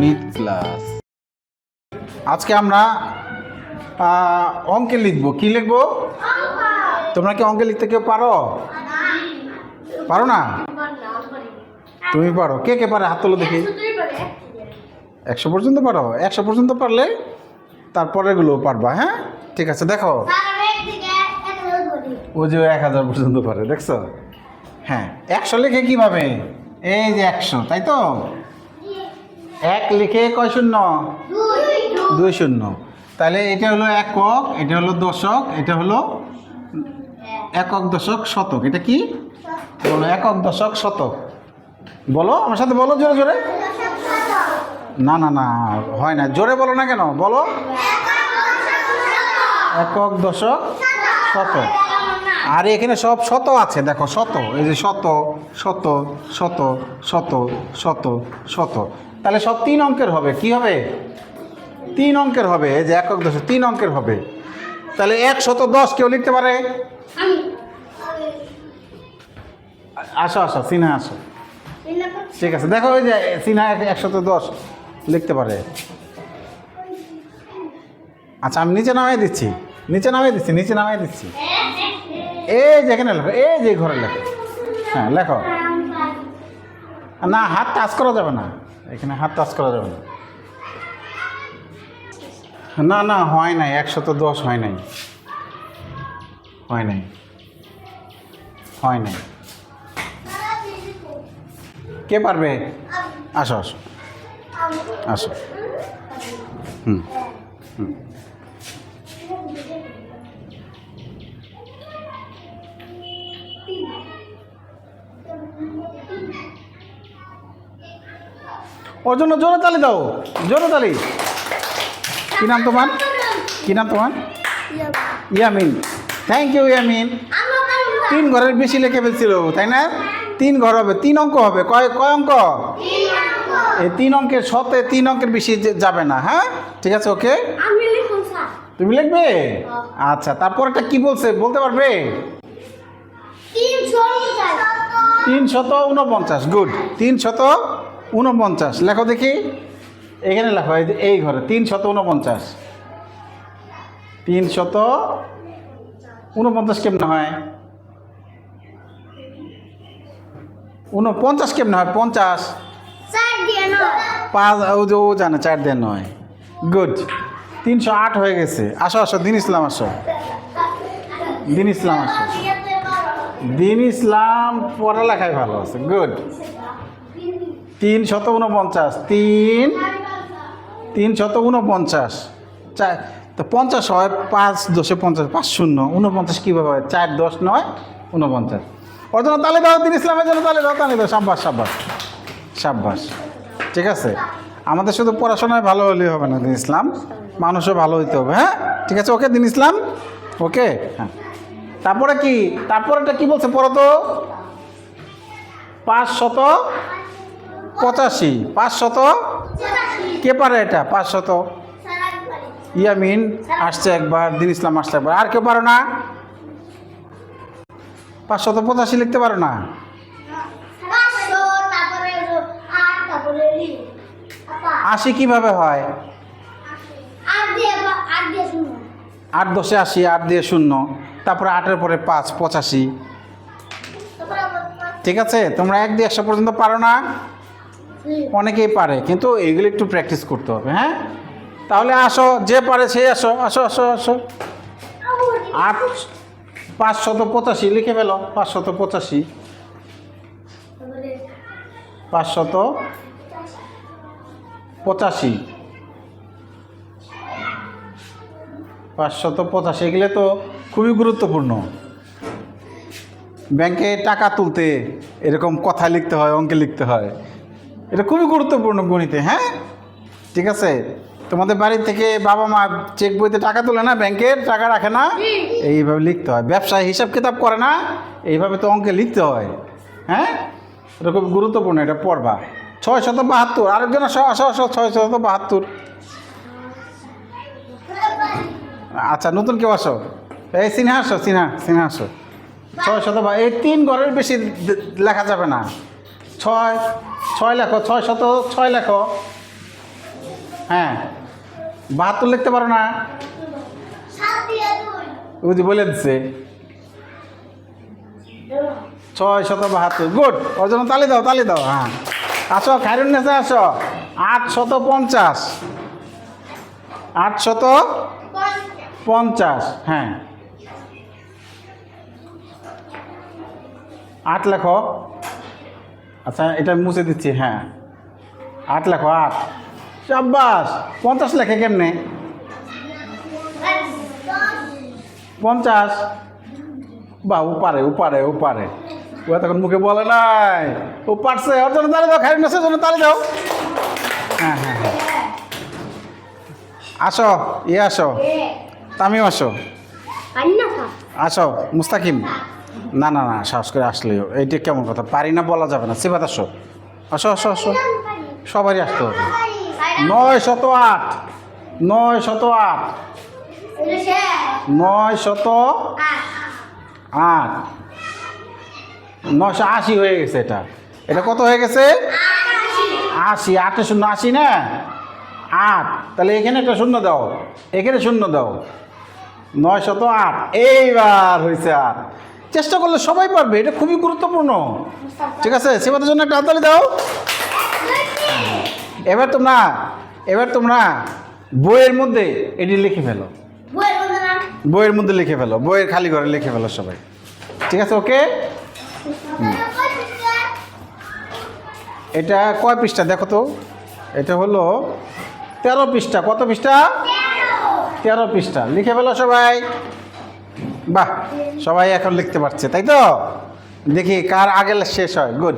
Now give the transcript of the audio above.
গণিত ক্লাস। আজকে আমরা অঙ্কে লিখবো। কি লিখবো? তোমরা কি অঙ্কে লিখতে কেউ পারো? পারো না? তুমি পারো? কে কে পারে হাত তোলো দেখি। 100 পর্যন্ত পারো? 100 পর্যন্ত পারলে তারপরেগুলো পারবা। হ্যাঁ, ঠিক আছে। দেখো, ও যে 1000 পর্যন্ত পারে, দেখছো? হ্যাঁ, 100 লিখে কিভাবে? এই যে 100, তাই তো? 1 লিখে কয় শূন্য? 2 শূন্য। তাহলে এটা হলো একক, এটা হলো দশক, এটা হলো একক, দশক, শতক। এটা কি বলো? একক, দশক, শতক। বলো আমার সাথে, বলো জোরে জোরে। না না না, হয় না, জোরে বলো না কেন? বলো। একক, দশক, শতক। আর এখানে সব শত আছে, দেখো শত, এই যে শত, শত, শত, শত, শত, শত। তাহলে সব 3 অঙ্কের হবে। কি হবে? 3 অঙ্কের হবে। এই যে একক, দশক 3 অঙ্কের হবে। তাহলে 110 কেউ লিখতে পারে? আসো আসো, সিনহা আসো। ঠিক আছে, দেখো ওই যে সিনহা 110 লিখতে পারে। আচ্ছা, আমি নিচে নামিয়ে দিচ্ছি, নিচে নামিয়ে দিচ্ছি, নিচে নামিয়ে দিচ্ছি। এই যে এখানে লেখো, এই যে ঘরে লেখো। হ্যাঁ লেখো। না, হাত টাচ করা যাবে না, এখানে হাত টাচ করা যাবে না। না না, হয় নাই, 110 হয় নাই, হয় নাই, হয় নাই। কে পারবে? আসো আসো আসো। হুম হুম। ওর জন্য জোরে তালি দাও, জোরে তালি। কি নাম তোমার? কি নাম তোমার? ইয়ামিন। Thank you Yamin. 3 ঘরের বেশি লিখে ফেলছিল, তাই না? 3 ঘর হবে, 3 অঙ্ক হবে। কয় অঙ্ক? এই 3 অঙ্কের সাথে 3 অঙ্কের বেশি যাবে না। হ্যাঁ, ঠিক আছে, ওকে। তুমি লিখবে? আচ্ছা, তারপর একটা কি বলছে বলতে পারবে? 349। গুড, 349 লেখো দেখি। এখানে লেখো, এই ঘরে 349। 349 কেমনে হয়? 49 কেমনে হয়? 50 5, ও জানে 4 দিয়ে 9। গুড, 308 হয়ে গেছে। আসো আসো, দিন ইসলাম আসো, দিন ইসলাম আসো। দিন ইসলাম পড়ালেখায় ভালো আছে। গুড, 349। 349 তো 50 হয় 5 10 50, 5 শূন্য 49 কীভাবে হয়? 4 10 9 49। ওর জন্য তালে দাও, দিন ইসলামের জন্য তালে দাও, তালে দাও। সাব্বাস সাব্বাস সাব্বাস। ঠিক আছে, আমাদের শুধু পড়াশোনায় ভালো হলেই হবে না, দিন ইসলাম মানুষও ভালো হইতে হবে। হ্যাঁ, ঠিক আছে, ওকে দিন ইসলাম, ওকে। হ্যাঁ, তারপরে কি? তারপরেটা কি বলছে পড়ো তো? 585। 500 কে পারে এটা? 500 ইয়ামিন আসছে একবার, দিন ইসলাম আসছে একবার। আর কেউ পারো না? 585 লিখতে পারো না? 80 কিভাবে হয়? 8 10 80, 8 দিয়ে 0, তারপরে 8-এর পরে 5, 85। ঠিক আছে, তোমরা 1 দিয়ে 100 পর্যন্ত পারো না? অনেকেই পারে, কিন্তু এইগুলো একটু প্র্যাকটিস করতে হবে। হ্যাঁ, তাহলে আসো, যে পারে সে আসো, আসো আসো আসো। 585 লিখে ফেলো। 585, 585, 585। এগুলো তো খুবই গুরুত্বপূর্ণ। ব্যাংকে টাকা তুলতে এরকম কথা লিখতে হয়, অঙ্কে লিখতে হয়। এটা খুবই গুরুত্বপূর্ণ গণিতে। হ্যাঁ, ঠিক আছে। তোমাদের বাড়ি থেকে বাবা মা চেক বইতে টাকা তোলে না, ব্যাংকের টাকা রাখে না, এইভাবে লিখতে হয়। ব্যবসায় হিসাব কিতাব করে না, এইভাবে তো অঙ্কে লিখতে হয়। হ্যাঁ, এটা খুব গুরুত্বপূর্ণ, এটা পড়বা। 672। আরেকজন আসো আসো আসো, 672। আচ্ছা, নতুন কেউ আসো। এই সিনহা আসো, সিনহা সিনহা আসো। 600, এই 3 ঘরের বেশি লেখা যাবে না। 6 লেখো, 606 লেখো। হ্যাঁ 72 লিখতে পারো না? ওই যে বলে দিচ্ছে 672। গুড, ওর জন্য তালি দাও, তালি দাও। হ্যাঁ আসো খায়রুন নেসা আসো। 850, 850। হ্যাঁ 8 লেখো। আচ্ছা এটা মুছে দিচ্ছি। হ্যাঁ 8 লেখো, 8। শাবাশ, 50 লেখে কেমনে? 50। বা উপারে উপারে উপারে, ও তখন মুখে বলে নাই, ও পারছে। ওর জন্য তালি দাও, খায়রুন নেসার জন্য তালি দাও। হ্যাঁ হ্যাঁ হ্যাঁ আসো, আসো, তামিম আসো, আসো মুস্তাকিম। না না না, সাহস করে আসলেও এইটা কেমন কথা, পারি না বলা যাবে না। সিফাত আসো, আসো আসো আসো, সবারই আসতে হবে। 908, 908, 908, 980 হয়ে গেছে। এটা এটা কত হয়ে গেছে? 80। 8 শূন্য 80 না? 8। তাহলে এখানে একটা শূন্য দাও, এখানে শূন্য দাও। 908। এইবার হয়েছে। আর চেষ্টা করলে সবাই পারবে, এটা খুবই গুরুত্বপূর্ণ। ঠিক আছে, সেবাদের জন্য একটা হাততালি দাও। এবার তোমরা বইয়ের মধ্যে এটি লিখে ফেলো, বইয়ের মধ্যে লিখে ফেলো, বইয়ের খালি ঘরে লিখে ফেলো সবাই। ঠিক আছে, ওকে। এটা কয় পৃষ্ঠা দেখো তো? এটা হলো 13 পৃষ্ঠা। কত পৃষ্ঠা? 13 পৃষ্ঠা। লিখে ফেলো সবাই। বাহ, সবাই এখন লিখতে পারছে, তাই তো? দেখি কার আগে শেষ হয়। গুড।